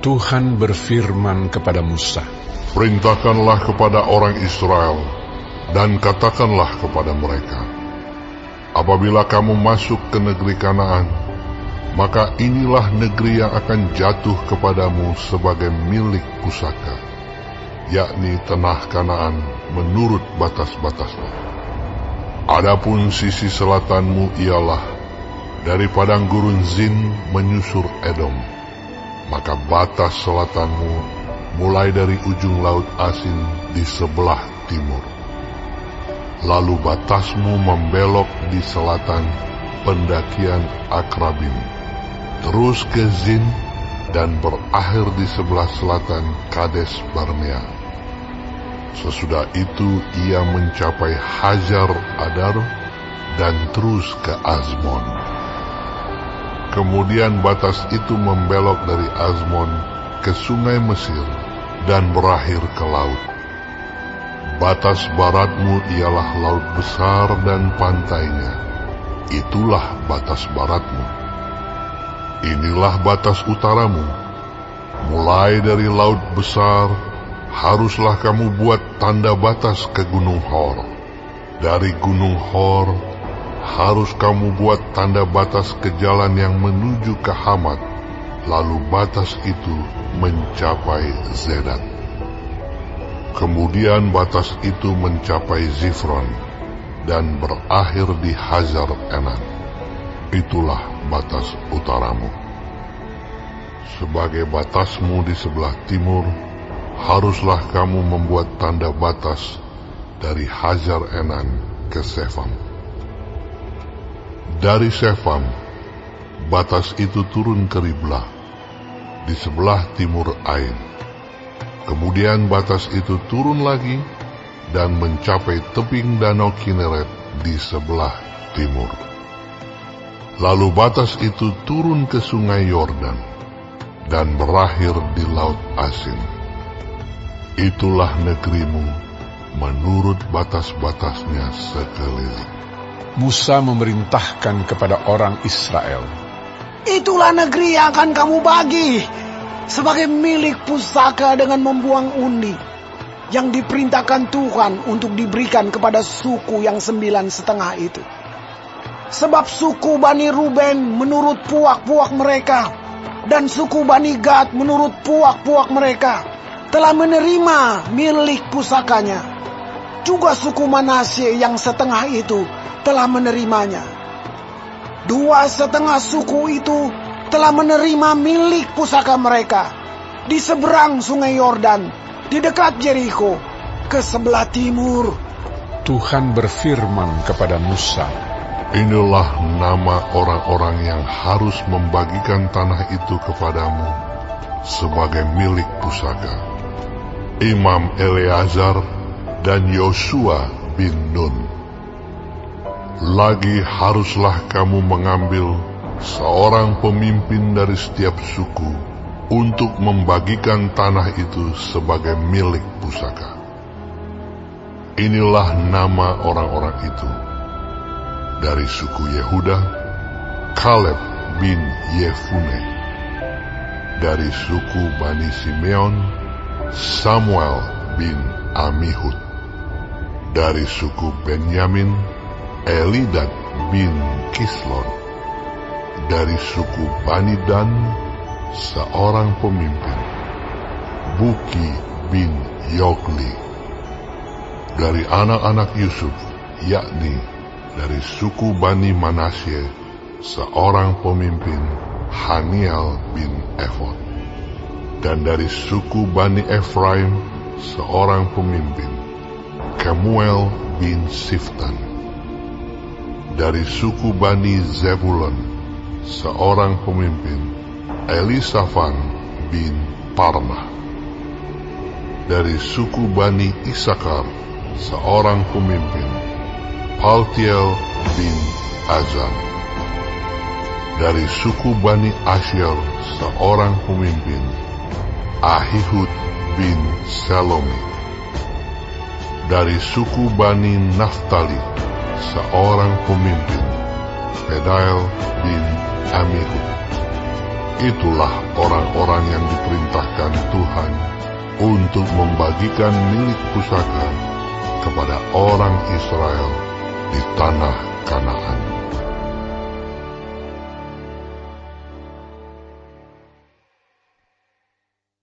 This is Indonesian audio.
Tuhan berfirman kepada Musa, "Perintahkanlah kepada orang Israel, dan katakanlah kepada mereka, apabila kamu masuk ke negeri Kanaan, maka inilah negeri yang akan jatuh kepadamu sebagai milik pusaka, yakni tanah Kanaan menurut batas-batasnya. Adapun sisi selatanmu ialah dari padang gurun Zin menyusur Edom, maka batas selatanmu mulai dari ujung laut Asin di sebelah timur. Lalu batasmu membelok di selatan pendakian Akrabim, terus ke Zin dan berakhir di sebelah selatan Kades Barnea. Sesudah itu ia mencapai Hajar Adar dan terus ke Azmon. Kemudian batas itu membelok dari Azmon ke sungai Mesir dan berakhir ke laut. Batas baratmu ialah laut besar dan pantainya. Itulah batas baratmu. Inilah batas utaramu. Mulai dari laut besar, haruslah kamu buat tanda batas ke Gunung Hor. Dari Gunung Hor, harus kamu buat tanda batas ke jalan yang menuju ke Hamat, lalu batas itu mencapai Zedat. Kemudian batas itu mencapai Zifron dan berakhir di Hazar Enan. Itulah batas utaramu. Sebagai batasmu di sebelah timur, haruslah kamu membuat tanda batas dari Hazar Enan ke Sefam. Dari Sefam, batas itu turun ke Riblah, di sebelah timur Ain. Kemudian batas itu turun lagi dan mencapai tebing danau Kineret di sebelah timur. Lalu batas itu turun ke sungai Yordan dan berakhir di laut Asin. Itulah negerimu menurut batas-batasnya sekeliling. Musa memerintahkan kepada orang Israel, "Itulah negeri yang akan kamu bagi sebagai milik pusaka dengan membuang undi yang diperintahkan Tuhan untuk diberikan kepada suku yang 9,5 itu. Sebab suku Bani Ruben menurut puak-puak mereka dan suku Bani Gad menurut puak-puak mereka telah menerima milik pusakanya. Juga suku Manasye yang setengah itu telah menerimanya. 2,5 suku itu telah menerima milik pusaka mereka di seberang sungai Yordan, di dekat Jeriko, ke sebelah timur." Tuhan berfirman kepada Musa, "Inilah nama orang-orang yang harus membagikan tanah itu kepadamu sebagai milik pusaka: Imam Eleazar dan Yosua bin Nun. Lagi haruslah kamu mengambil seorang pemimpin dari setiap suku untuk membagikan tanah itu sebagai milik pusaka. Inilah nama orang-orang itu: dari suku Yehuda, Kaleb bin Yefune; dari suku Bani Simeon, Samuel bin Amihud; dari suku Benyamin, Elidad bin Kislon; dari suku Bani Dan, seorang pemimpin, Buki bin Yogli; dari anak-anak Yusuf, yakni dari suku Bani Manasye, seorang pemimpin, Haniel bin Efod; dan dari suku Bani Efraim, seorang pemimpin, Kemuel bin Siftan; dari suku Bani Zebulon, seorang pemimpin, Elisafan bin Parnah; dari suku Bani Isakar, seorang pemimpin, Paltiel bin Azan; dari suku Bani Asher, seorang pemimpin, Ahihud bin Selomi; dari suku Bani Naftali, seorang pemimpin, Pedael bin Amihud; Itulah orang-orang yang diperintahkan Tuhan untuk membagikan milik pusaka kepada orang Israel di tanah Kanaan.